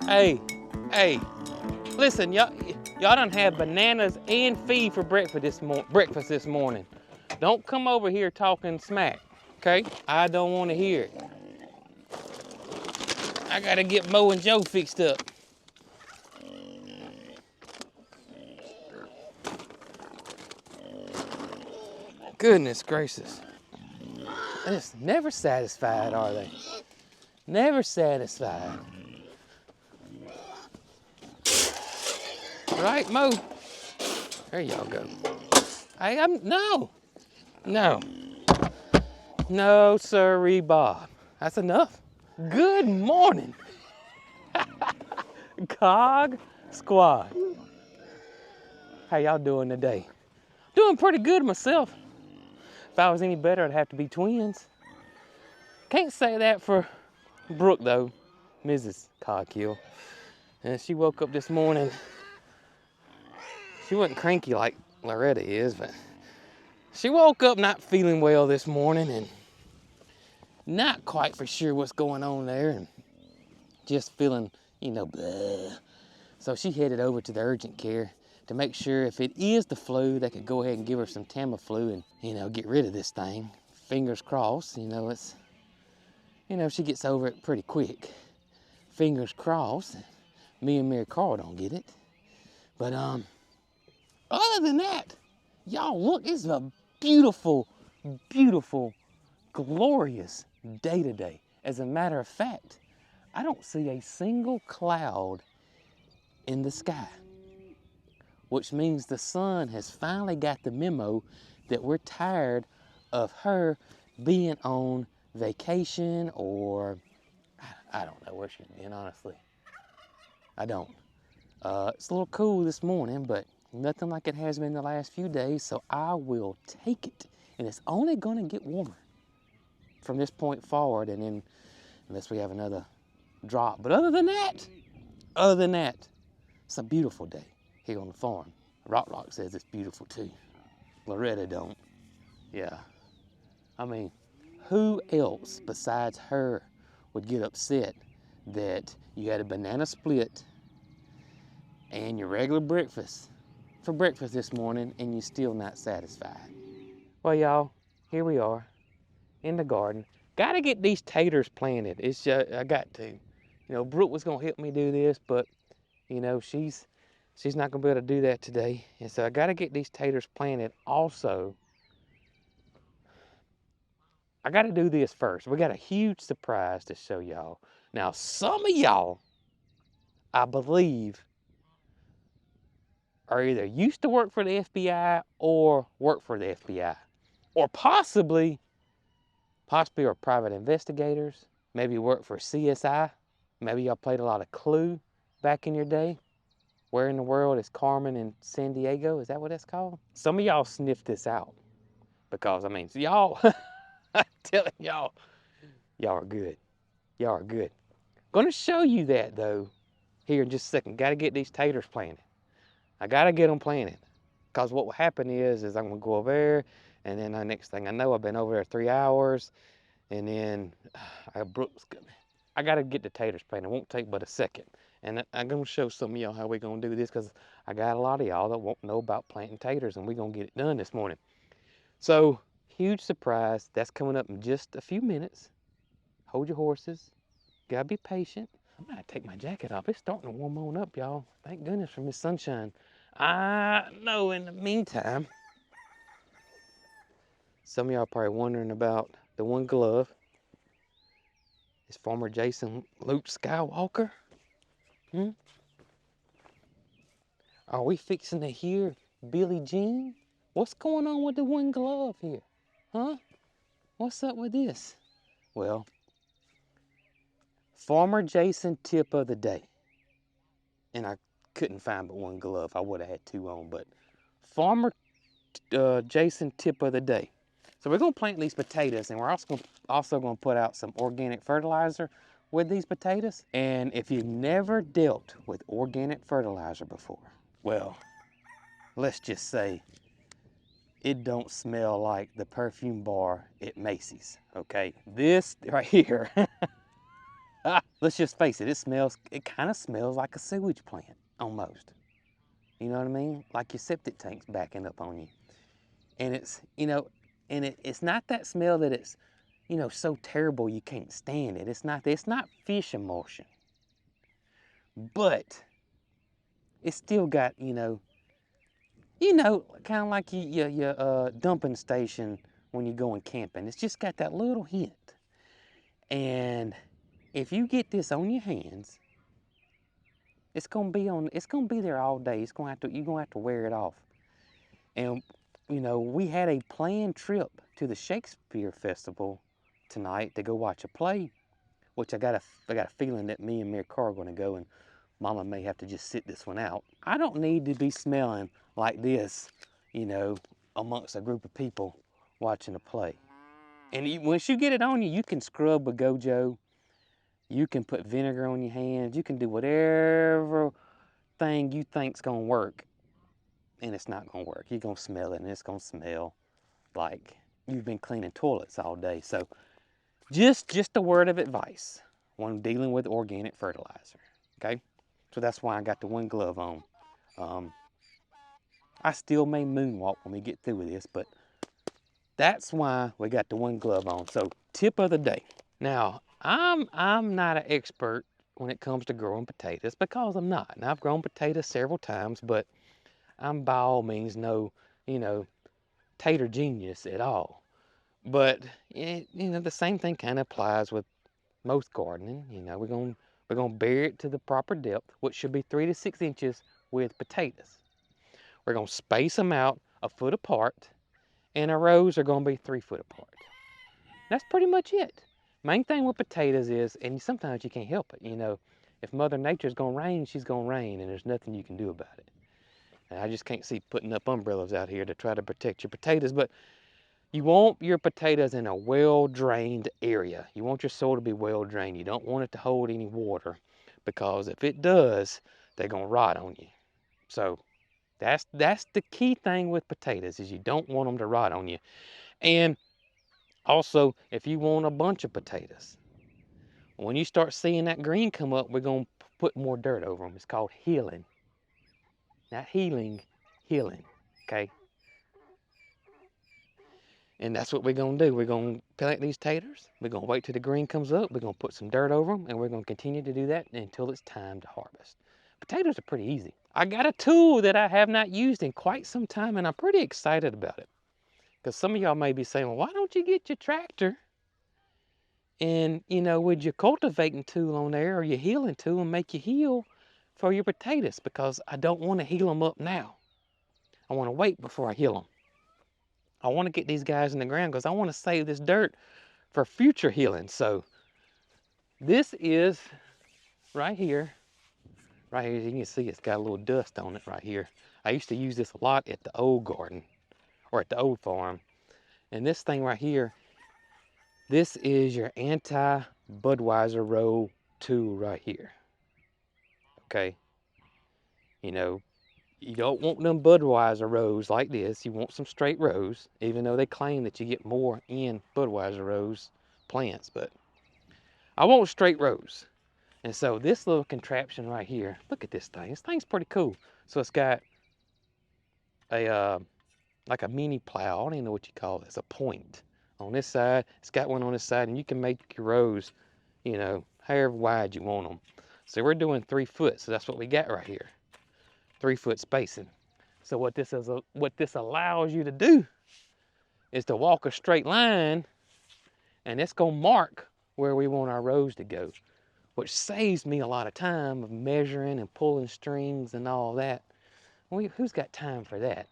Hey, hey, listen, y'all done had bananas and feed for breakfast this morning. Don't come over here talking smack, okay? I don't want to hear it. I gotta get Mo and Joe fixed up. Goodness gracious. They're just never satisfied, are they? Never satisfied. Right, Mo? There y'all go. Hey, no, sirree, Bob. That's enough. Good morning, Cog Squad. How y'all doing today? Doing pretty good myself. If I was any better, I'd have to be twins. Can't say that for Brooke though, Mrs. Cog Hill. And she woke up this morning. She wasn't cranky like Loretta is, but she woke up not feeling well this morning and not quite for sure what's going on there and just feeling, blah. So she headed over to the urgent care to make sure if it is the flu, they could go ahead and give her some Tamiflu and, get rid of this thing. Fingers crossed, she gets over it pretty quick. Fingers crossed, me and Mary Carl don't get it. But other than that, y'all look, it's a beautiful, beautiful, glorious day today. As a matter of fact, I don't see a single cloud in the sky, which means the sun has finally got the memo that we're tired of her being on vacation, or I don't know where she's been, honestly. I don't. It's a little cool this morning, but nothing like it has been the last few days, so I will take it. And it's only gonna get warmer from this point forward, and then unless we have another drop. But other than that, it's a beautiful day here on the farm. Rock says it's beautiful too. Loretta don't. Yeah. I mean, who else besides her would get upset that you had a banana split and your regular breakfast for breakfast this morning and you're still not satisfied? Well, y'all, here we are in the garden. Gotta get these taters planted. It's just, I got to. Brooke was gonna help me do this, but she's not gonna be able to do that today. And so I gotta get these taters planted. Also, I gotta do this first. We got a huge surprise to show y'all. Now, some of y'all, I believe, are either used to work for the FBI or work for the FBI, or possibly are private investigators, maybe work for CSI, maybe y'all played a lot of Clue back in your day. Where in the world is Carmen in San Diego? Is that what that's called? Some of y'all sniffed this out because, y'all, I'm telling y'all are good. Y'all are good. Gonna show you that though here in just a second. Gotta get these taters planted. I gotta get them planted because what will happen is I'm gonna go over there, and then the next thing I know, I've been over there 3 hours, and then I gotta get the taters planted. It won't take but a second. And I'm gonna show some of y'all how we're gonna do this because I got a lot of y'all that won't know about planting taters, and we're gonna get it done this morning. So, huge surprise. That's coming up in just a few minutes. Hold your horses. Gotta be patient. I'm gonna take my jacket off. It's starting to warm on up, y'all. Thank goodness for Miss Sunshine. I know in the meantime, some of y'all are probably wondering about the one glove. Is former Jason Luke Skywalker? Are we fixing to hear Billie Jean? What's going on with the one glove here? Huh? What's up with this? Well, former Jason tip of the day. And I couldn't find but one glove. I would have had two on, but former Jason tip of the day. So we're gonna plant these potatoes, and we're also gonna put out some organic fertilizer with these potatoes. And if you've never dealt with organic fertilizer before, well, let's just say it don't smell like the perfume bar at Macy's, okay? This right here Let's just face it, it kind of smells like a sewage plant, almost. You know what I mean? Like your septic tank's backing up on you. And it's, it's not that smell that it's, so terrible you can't stand it. It's not fish emulsion. But it's still got, kind of like your dumping station when you're going camping. It's just got that little hint. And if you get this on your hands, it's gonna be there all day. You're gonna have to wear it off. And we had a planned trip to the Shakespeare Festival tonight to go watch a play, which I got a feeling that me and Mary Carr are gonna go, and Mama may have to just sit this one out. I don't need to be smelling like this, amongst a group of people watching a play. And once you get it on you, you can scrub with Gojo. You can put vinegar on your hands. You can do whatever thing you think's gonna work, and it's not gonna work. You're gonna smell it, and it's gonna smell like you've been cleaning toilets all day. So just a word of advice when dealing with organic fertilizer, okay? So that's why I got the one glove on. I still may moonwalk when we get through with this, but that's why we got the one glove on. So tip of the day. Now, I'm not an expert when it comes to growing potatoes, because I'm not. And I've grown potatoes several times, but I'm by all means no, tater genius at all. But the same thing kind of applies with most gardening. We're gonna bury it to the proper depth, which should be 3 to 6 inches with potatoes. We're gonna space them out a foot apart, and our rows are gonna be 3 foot apart. That's pretty much it. Main thing with potatoes is, and sometimes you can't help it, if Mother Nature's gonna rain, she's gonna rain, and there's nothing you can do about it. And I just can't see putting up umbrellas out here to try to protect your potatoes, but you want your potatoes in a well-drained area. You want your soil to be well-drained. You don't want it to hold any water, because if it does, they're gonna rot on you. So that's the key thing with potatoes, is you don't want them to rot on you. And also, if you want a bunch of potatoes, when you start seeing that green come up, we're gonna put more dirt over them. It's called healing. Not healing, healing, okay? And that's what we're gonna do. We're gonna plant these taters. We're gonna wait till the green comes up. We're gonna put some dirt over them, and we're gonna continue to do that until it's time to harvest. Potatoes are pretty easy. I got a tool that I have not used in quite some time, and I'm pretty excited about it. Because some of y'all may be saying, well, why don't you get your tractor and, with your cultivating tool on there, or your healing tool, and make you heal for your potatoes? Because I don't want to heal them up now. I want to wait before I heal them. I want to get these guys in the ground because I want to save this dirt for future healing. So this is right here. Right here, you can see it's got a little dust on it right here. I used to use this a lot at the old garden, or at the old farm. And this thing right here, this is your anti-Budweiser row tool right here. Okay? You don't want them Budweiser rows like this. You want some straight rows, even though they claim that you get more in Budweiser rows plants. But I want straight rows. And so this little contraption right here, look at this thing. This thing's pretty cool. So it's got a, like a mini plow. I don't even know what you call it. It's a point on this side. It's got one on this side, and you can make your rows, however wide you want them. So we're doing 3 foot. So that's what we got right here. 3 foot spacing. So what this allows you to do is to walk a straight line, and it's gonna mark where we want our rows to go, which saves me a lot of time of measuring and pulling strings and all that. Well, who's got time for that,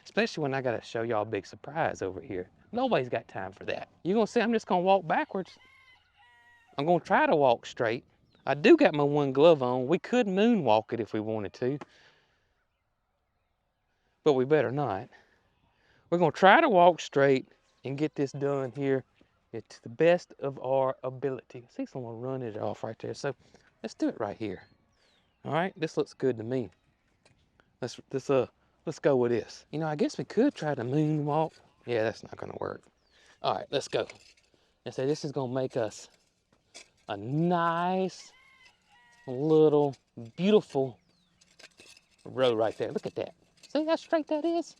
Especially when I gotta show y'all a big surprise over here. Nobody's got time for that. You're gonna say I'm just gonna walk backwards. I'm gonna try to walk straight. I do got my one glove on. We could moonwalk it if we wanted to, but we better not. We're gonna try to walk straight and get this done here to the best of our ability. See, someone run it off right there. So let's do it right here. All right, this looks good to me. Let's go with this. I guess we could try to moonwalk. Yeah, that's not gonna work. All right, let's go. And so this is gonna make us a nice little beautiful row right there. Look at that. See how straight that is?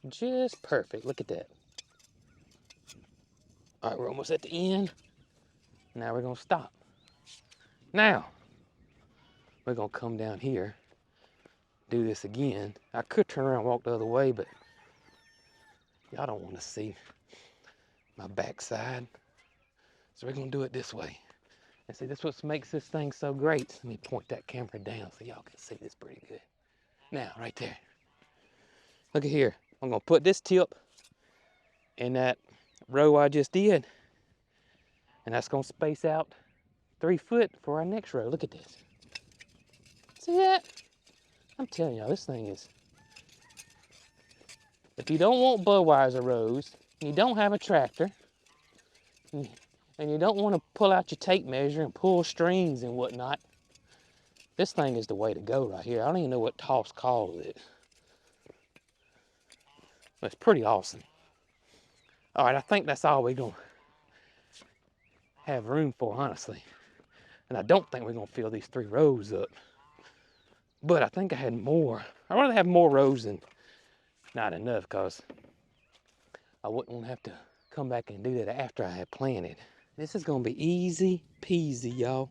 Just perfect. Look at that. All right, we're almost at the end. Now we're gonna stop. Now, we're gonna come down here, do this again. I could turn around and walk the other way, but y'all don't wanna see my backside. So we're gonna do it this way. And see, that's what makes this thing so great. Let me point that camera down so y'all can see this pretty good. Now, right there. Look at here. I'm gonna put this tip in that row I just did. And that's gonna space out 3 foot for our next row. Look at this. See that? I'm telling y'all, this thing is, if you don't want Budweiser rows, you don't have a tractor, and you don't want to pull out your tape measure and pull strings and whatnot, this thing is the way to go right here. I don't even know what Toss calls it. But it's pretty awesome. All right, I think that's all we're gonna have room for, honestly. And I don't think we're gonna fill these 3 rows up. But I think I had more. I'd rather have more rows than not enough, because I wouldn't want to have to come back and do that after I had planted. This is gonna be easy peasy, y'all.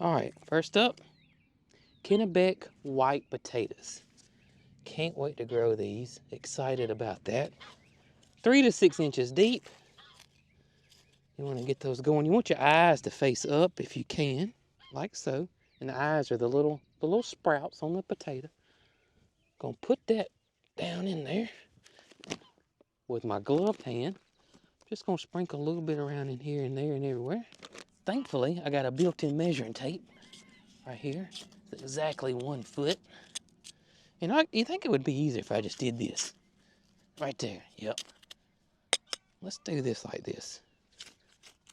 All right, first up, Kennebec white potatoes. Can't wait to grow these. Excited about that. 3 to 6 inches deep. You want to get those going. You want your eyes to face up if you can, like so. And the eyes are the little sprouts on the potato. Gonna put that down in there with my gloved hand. Just gonna sprinkle a little bit around in here and there and everywhere. Thankfully, I got a built-in measuring tape right here. It's exactly 1 foot. And you think it would be easier if I just did this. Right there, yep. Let's do this like this.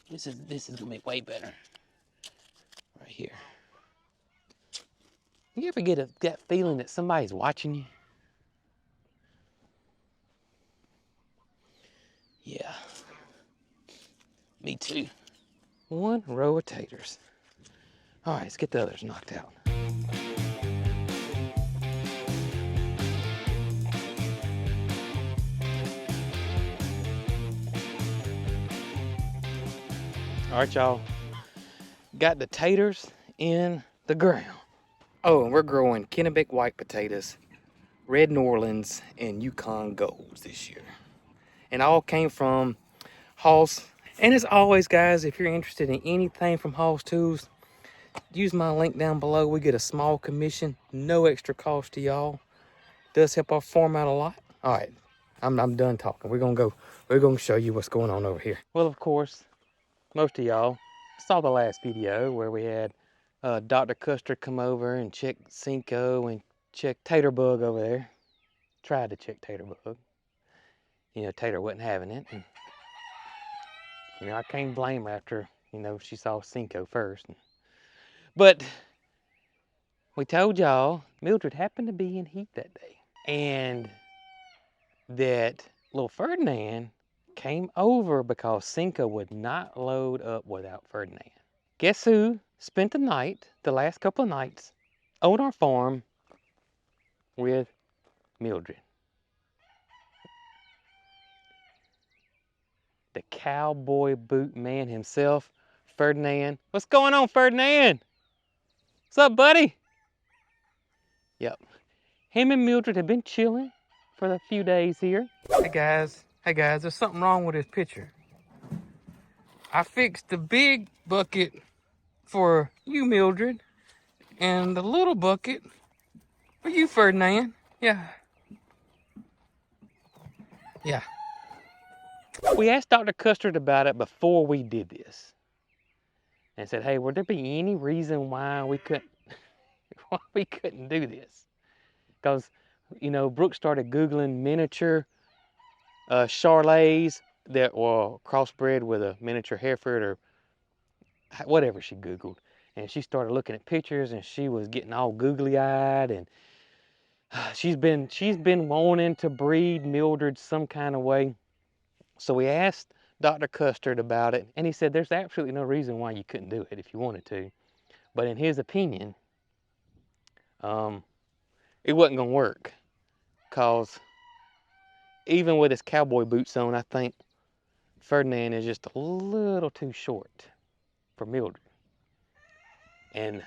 This is gonna be way better. Right here. You ever get that feeling that somebody's watching you? Yeah. Me too. 1 row of taters. All right, let's get the others knocked out. All right, y'all. Got the taters in the ground. Oh, and we're growing Kennebec white potatoes, Red New Orleans, and Yukon Golds this year. And all came from Hall's. And as always, guys, if you're interested in anything from Hall's Tools, use my link down below. We get a small commission, no extra cost to y'all. Does help our farm out a lot. All right, I'm done talking. We're gonna show you what's going on over here. Well, of course, most of y'all saw the last video where we had Dr. Custer come over and check Cinco and check Tater Bug over there. Tried to check Tater Bug. You know, Tater wasn't having it. And, you know, I can't blame her after, you know, she saw Cinco first. But we told y'all Mildred happened to be in heat that day. And that little Ferdinand came over because Cinco would not load up without Ferdinand. Guess who spent the night, the last couple of nights, on our farm with Mildred? The cowboy boot man himself, Ferdinand. What's going on, Ferdinand? What's up, buddy? Yep. Him and Mildred have been chilling for a few days here. Hey guys, there's something wrong with this picture. I fixed the big bucket for you, Mildred, and the little bucket for you, Ferdinand. Yeah. We asked Dr. Custard about it before we did this. And said, hey, would there be any reason why we couldn't do this? Because, you know, Brooke started Googling miniature Charolais that were crossbred with a miniature Hereford or whatever she Googled. And she started looking at pictures and she was getting all googly-eyed, and she's been wanting to breed Mildred some kind of way. So we asked Dr. Custard about it, and he said there's absolutely no reason why you couldn't do it if you wanted to. But in his opinion, it wasn't gonna work, cause even with his cowboy boots on, I think Ferdinand is just a little too short for Mildred. And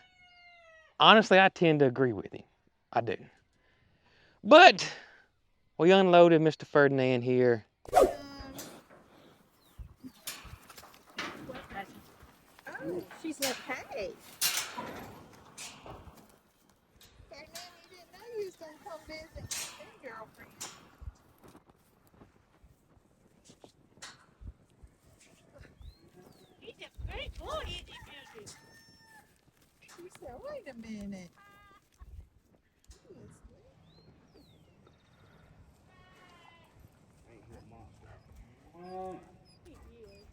honestly, I tend to agree with him. I do. But we unloaded Mr. Ferdinand here. Oh, she said, hey. Ferdinand, you didn't know you was going to come visit your girlfriend. He's a great boy, isn't he, Mildred? She said, wait a minute. He is sweet. He is.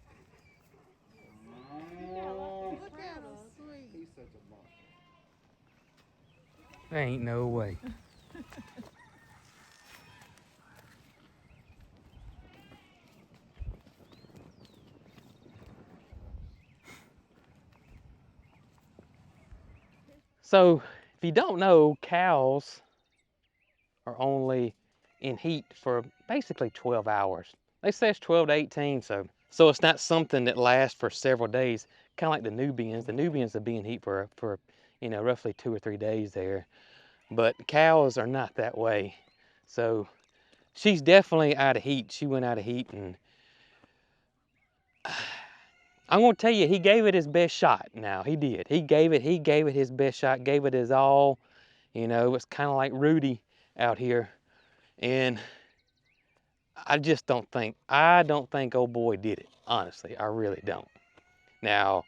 Look at him, sweet. He's such a monster. There ain't no way. So, if you don't know, cows are only in heat for basically 12 hours. They say it's 12 to 18, so it's not something that lasts for several days, kind of like the Nubians. The Nubians will be in heat for roughly 2 or 3 days there. But cows are not that way. So she's definitely out of heat. She went out of heat, and I'm gonna tell you, he gave it his best shot. Now he did. He gave it his best shot, gave it his all. You know, it's kind of like Rudy out here. And I don't think old boy did it. Honestly, I really don't. Now,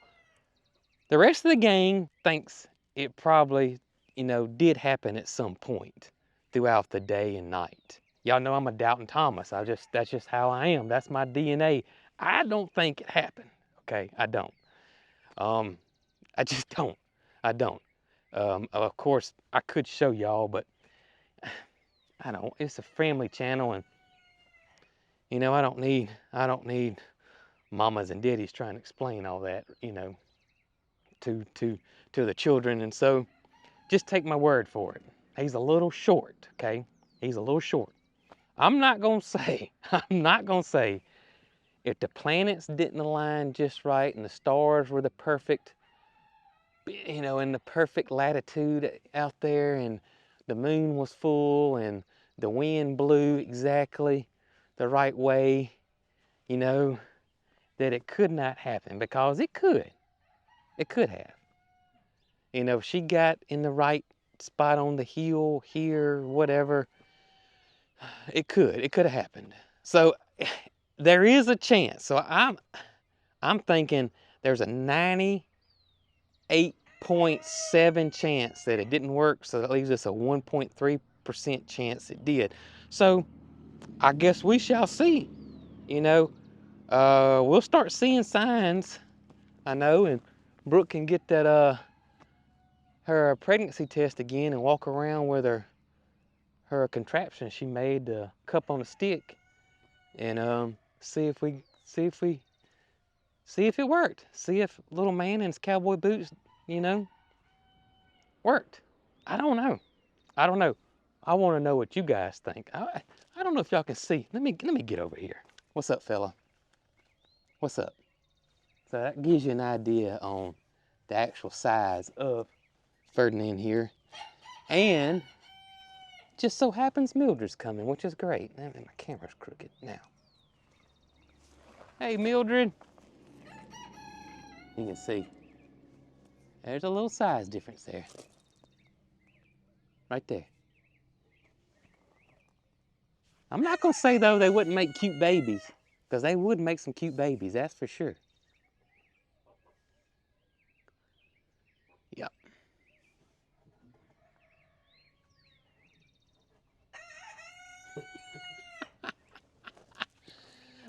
the rest of the gang thinks it probably, did happen at some point throughout the day and night. Y'all know I'm a doubting Thomas. That's just how I am. That's my DNA. I don't think it happened. Okay, I don't. I just don't. I don't. Of course, I could show y'all, but I don't. It's a family channel, and I don't need mamas and daddies trying to explain all that, to the children. And so, just take my word for it. He's a little short, okay? He's a little short. I'm not gonna say if the planets didn't align just right and the stars were the perfect, in the perfect latitude out there, and the moon was full and the wind blew exactly the right way, that it could not happen, because it could. It could have. If she got in the right spot on the hill here, whatever, it could have happened. So there is a chance. So I'm thinking there's a 98.7 chance that it didn't work, so that leaves us a 1.3% chance it did. So I guess we shall see. We'll start seeing signs, I know, and Brooke can get that her pregnancy test again and walk around with her contraption she made, the cup on a stick, and see if it worked. See if little man in his cowboy boots, worked. I don't know. I want to know what you guys think. I don't know if y'all can see. Let me get over here. What's up, fella? What's up? So that gives you an idea on the actual size of Ferdinand here. And just so happens Mildred's coming, which is great. My camera's crooked now. Hey, Mildred. You can see. There's a little size difference there. Right there. I'm not gonna say though they wouldn't make cute babies, because they would make some cute babies, that's for sure. Yep.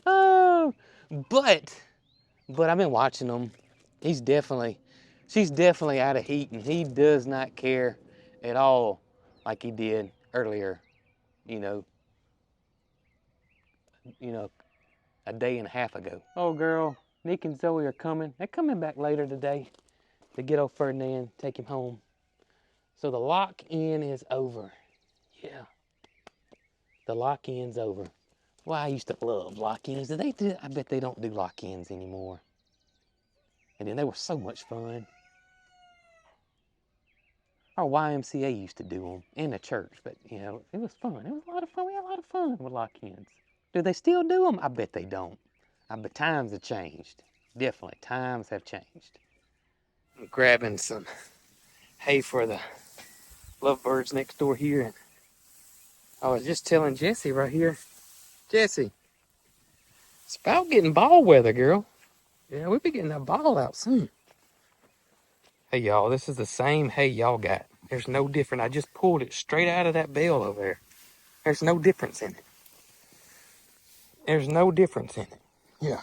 Oh, but I've been watching him. She's definitely out of heat, and he does not care at all like he did earlier, a a day and a half ago. Oh girl, Nick and Zoe are coming. They're coming back later today to get old Ferdinand, take him home. So the lock-in is over. Yeah, the lock-in's over. Well, I used to love lock-ins. Do they do? I bet they don't do lock-ins anymore. And then they were so much fun. Our YMCA used to do them in the church, but you know, it was fun. It was a lot of fun. We had a lot of fun with lock-ins. Do they still do them? I bet they don't. I bet times have changed. Definitely, times have changed. I'm grabbing some hay for the lovebirds next door here. And I was just telling Jessie right here, Jessie, it's about getting ball weather, girl. Yeah, we'll be getting that ball out soon. Hey, y'all, this is the same hay y'all got. There's no different. I just pulled it straight out of that bale over there. There's no difference in it. There's no difference in it. Yeah.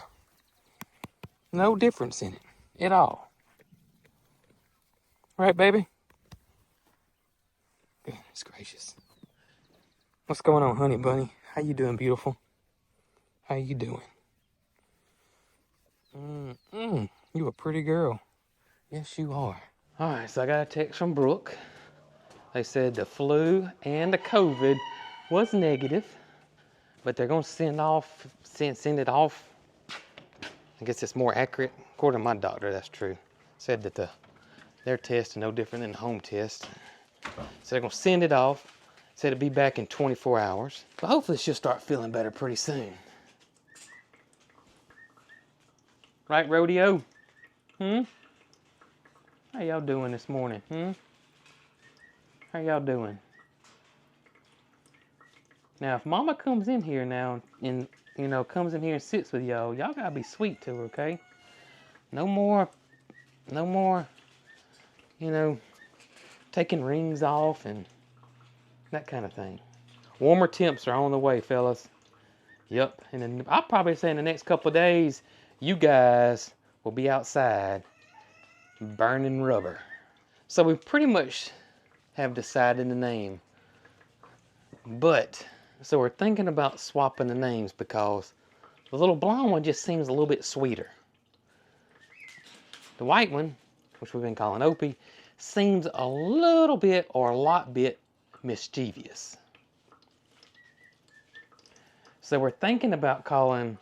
No difference in it at all. Right, baby? Goodness gracious. What's going on, honey bunny? How you doing, beautiful? How you doing? You a pretty girl. Yes, you are. All right, so I got a text from Brooke. They said the flu and the COVID was negative, but they're gonna send it off. I guess it's more accurate. According to my doctor, that's true. Said that their test is no different than the home test. So they're gonna send it off. Said it'll be back in 24 hours. But hopefully she'll start feeling better pretty soon. Right, Rodeo? How y'all doing this morning? How y'all doing? Now, if Mama comes in here now and, you know, comes in here and sits with y'all, y'all gotta be sweet to her, okay? No more, you know, taking rings off and that kind of thing. Warmer temps are on the way, fellas. Yep, and then I'll probably say in the next couple of days, you guys will be outside burning rubber. So we pretty much have decided the name. But, so we're thinking about swapping the names because the little blonde one just seems a little bit sweeter. The white one, which we've been calling Opie, seems a little bit or a lot bit mischievous. So we're thinking about calling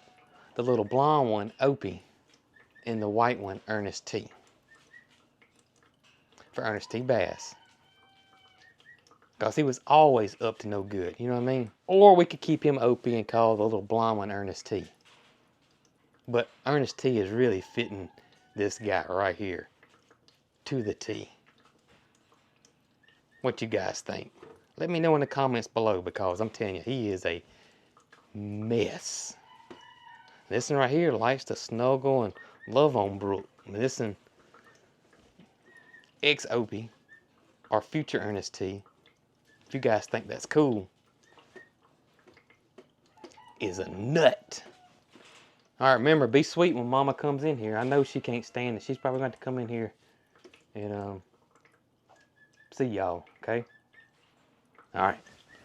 the little blonde one Opie and the white one Ernest T. For Ernest T. Bass. Because he was always up to no good, you know what I mean? Or we could keep him Opie and call the little blonde one Ernest T. But Ernest T is really fitting this guy right here to the T. What you guys think? Let me know in the comments below because I'm telling you, he is a mess. This one right here likes to snuggle and love on Brooke. This one, ex-Opie, or future Ernest T, if you guys think that's cool, is a nut. All right, remember, be sweet when Mama comes in here. I know she can't stand it. She's probably going to come in here and see y'all, okay? All right.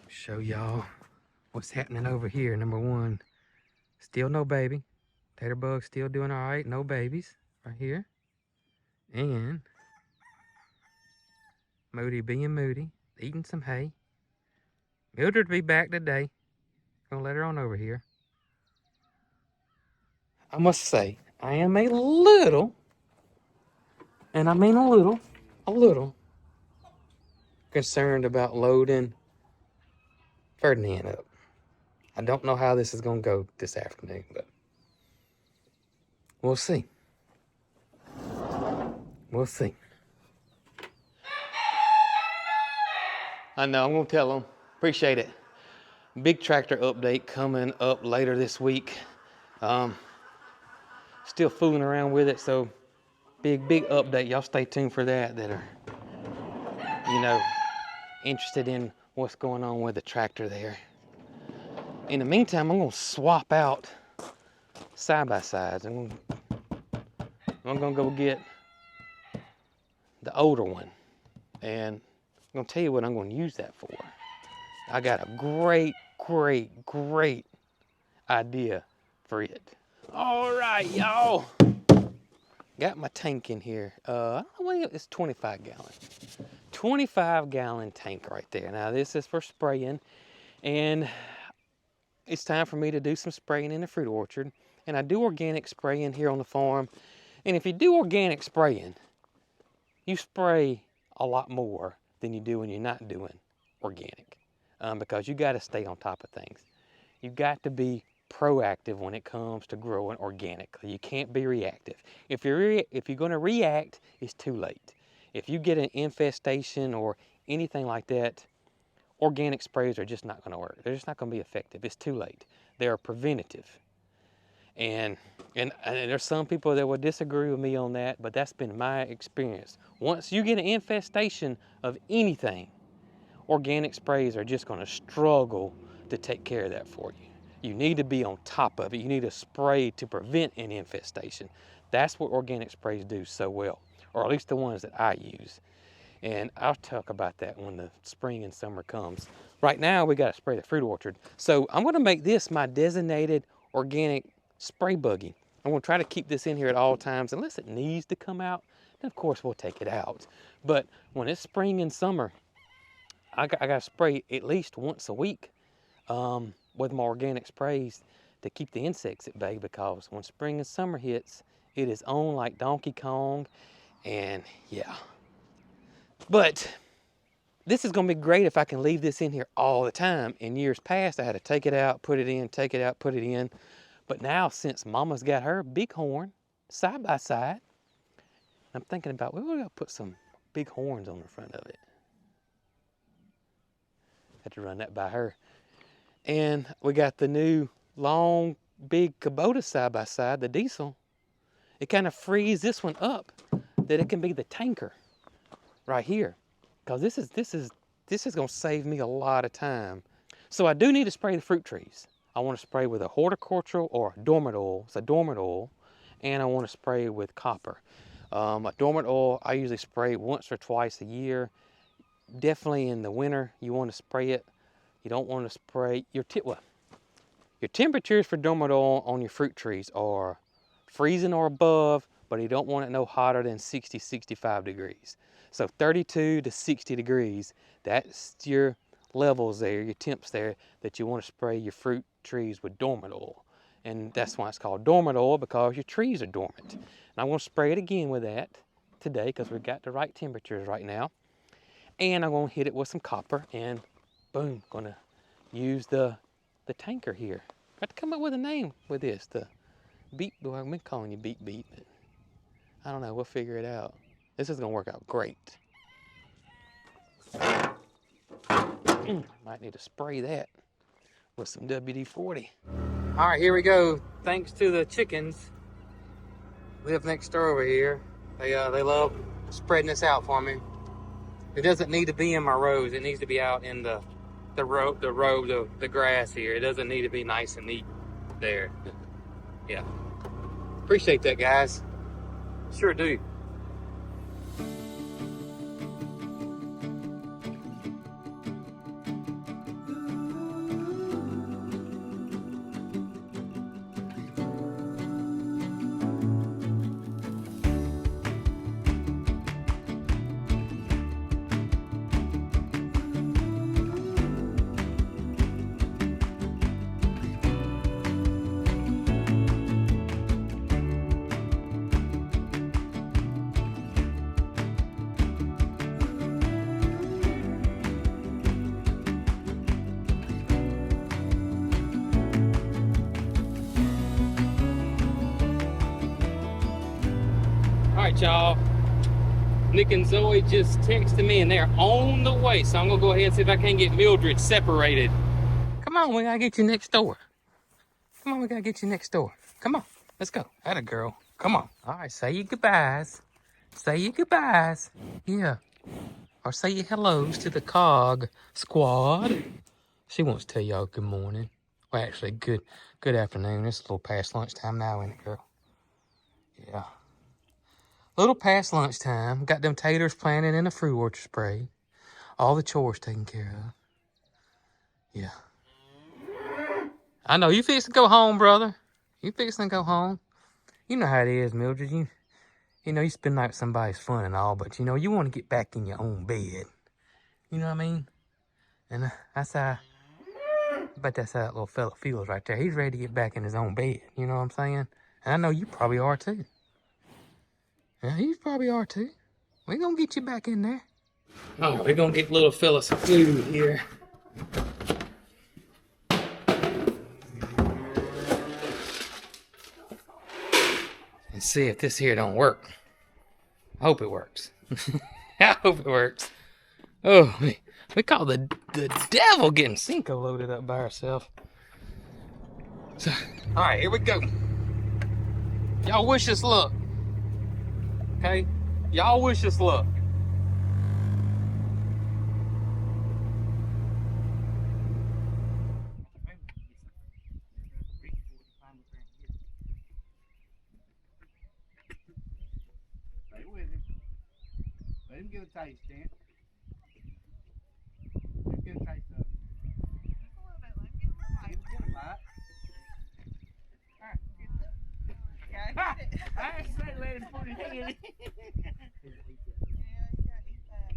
Show y'all what's happening over here. Number one, still no baby. Taterbug still doing all right. No babies right here. And Moody being Moody, eating some hay. Mildred will be back today. Gonna let her on over here. I must say, I am a little, and I mean a little concerned about loading Ferdinand up. I don't know how this is gonna go this afternoon, but we'll see. We'll see. I know, I'm gonna tell them. Appreciate it. Big tractor update coming up later this week. Still fooling around with it, so big update. Y'all stay tuned for that are, you know, interested in what's going on with the tractor there. In the meantime, I'm gonna swap out side-by-sides. I'm gonna go get the older one, and I'm gonna tell you what I'm gonna use that for. I got a great idea for it. All right, y'all. Got my tank in here. I don't know, it's 25 gallon. 25 gallon tank right there. Now this is for spraying, and it's time for me to do some spraying in the fruit orchard. And I do organic spraying here on the farm. And if you do organic spraying, you spray a lot more than you do when you're not doing organic, because you got to stay on top of things. You got to be proactive when it comes to growing organically. You can't be reactive. If you're going to react, it's too late. If you get an infestation or anything like that, organic sprays are just not going to work. They're just not going to be effective. It's too late. They are preventative. And there's some people that will disagree with me on that, but that's been my experience. Once you get an infestation of anything, organic sprays are just going to struggle to take care of that for you. You need to be on top of it. You need to spray to prevent an infestation. That's what organic sprays do so well, or at least the ones that I use. And I'll talk about that when the spring and summer comes. Right now, we got to spray the fruit orchard. So I'm going to make this my designated organic spray buggy. I'm going to try to keep this in here at all times. Unless it needs to come out, then of course we'll take it out. But when it's spring and summer, I got to spray at least once a week with my organic sprays to keep the insects at bay, because when spring and summer hits, it is on like Donkey Kong, and yeah. But this is going to be great if I can leave this in here all the time. In years past, I had to take it out, put it in, take it out, put it in. But now, since Mama's got her bighorn side by side, I'm thinking about, we're going to put some big horns on the front of it. Had to run that by her. And we got the new long, big Kubota side by side, the diesel. It kind of frees this one up that it can be the tanker right here, because this is going to save me a lot of time. So I do need to spray the fruit trees. I want to spray with a horticultural or a dormant oil. It's a dormant oil, and I want to spray with copper. A dormant oil, I usually spray once or twice a year. Definitely in the winter, you want to spray it. You don't want to spray your temperatures for dormant oil on your fruit trees are freezing or above, but you don't want it no hotter than 60, 65 degrees. So 32 to 60 degrees, that's your levels there, your temps there, that you want to spray your fruit trees with dormant oil. And that's why it's called dormant oil, because your trees are dormant. And I'm going to spray it again with that today, because we've got the right temperatures right now. And I'm going to hit it with some copper, and boom, going to use the tanker here. Got to come up with a name with this. The beep, well, I've been calling you beep beep, but I don't know, we'll figure it out. This is gonna work out great. Might need to spray that with some WD-40. All right, here we go. Thanks to the chickens, live next door over here. They love spreading this out for me. It doesn't need to be in my rows. It needs to be out in the grass here. It doesn't need to be nice and neat there. Yeah. Appreciate that, guys. Sure do. All right, y'all. Nick and Zoe just texted me, and they're on the way. So I'm gonna go ahead and see if I can get Mildred separated. Come on, we gotta get you next door. Come on, we gotta get you next door. Come on, let's go. Atta girl. Come on. All right, say your goodbyes. Say your goodbyes. Yeah. Or say your hellos to the Cog squad. She wants to tell y'all good morning. Well, actually, good afternoon. It's a little past lunchtime now, ain't it, girl? Yeah. A little past lunchtime. Got them taters planted in a fruit orchard spray. All the chores taken care of. Yeah. I know you fixed to go home, brother. You fixing to go home? You know how it is, Mildred. You know, you spend night with somebody's fun and all, but you know, you want to get back in your own bed. You know what I mean? And that's how, but that's how that little fella feels right there. He's ready to get back in his own bed. You know what I'm saying? And I know you probably are too. Yeah, you probably are too. We're gonna get you back in there. Oh, we're gonna get little fella some food here. And see if this here don't work. I hope it works. I hope it works. Oh, we call the devil getting Cinco loaded up by herself. So, all right, here we go. Y'all wish us luck. Okay? Y'all wish us luck. Stay with him. Let him get a taste, Dan. Let him get a taste of it. Just a little bit. Let me get a little Let bite. him get a bite. Alright, get that. Yeah, get it. I ain't say let him put his hand in. Yeah, you gotta eat that.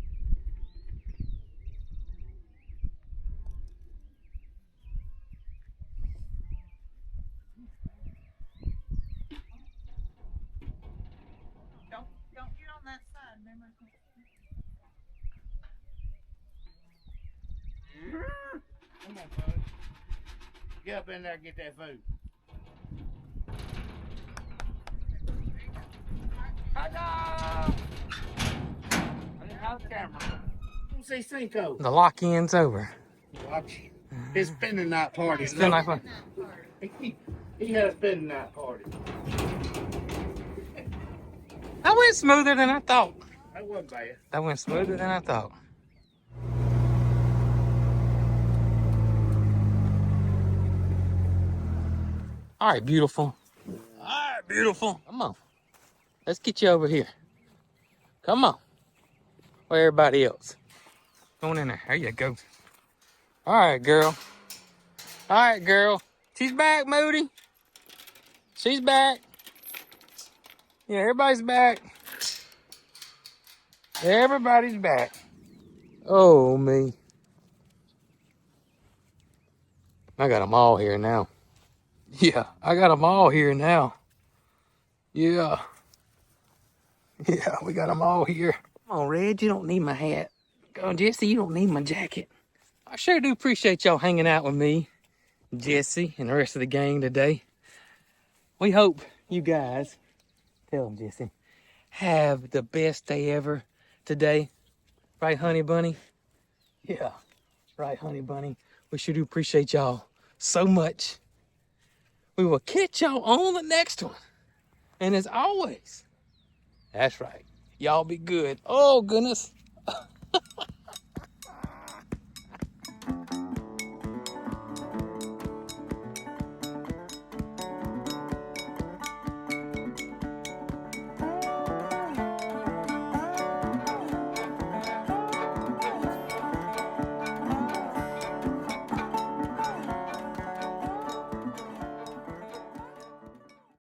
Don't get on that side. Remember? Come on, bud. Get up in there and get that food. Hello! I didn't have the camera. Don't see Cinco. The lock-in's over. Watch. His spending night party. It's been like fun. He had a spending night party. That went smoother than I thought. That wasn't bad. That went smoother than I thought. All right, beautiful. All right, beautiful. Come on. Let's get you over here. Come on. Where everybody else? Going in there. There you go. All right, girl. All right, girl. She's back, Moody. She's back. Yeah, everybody's back. Everybody's back. Oh, me. I got them all here now. Yeah, I got them all here now. Yeah. Yeah, we got them all here. Come on, Red, you don't need my hat. Go on, Jesse, you don't need my jacket. I sure do appreciate y'all hanging out with me, Jesse, and the rest of the gang today. We hope you guys, tell them, Jesse, have the best day ever today. Right, Honey Bunny? Yeah, right, Honey Bunny. We sure do appreciate y'all so much. We will catch y'all on the next one. And as always, that's right, y'all be good. Oh, goodness.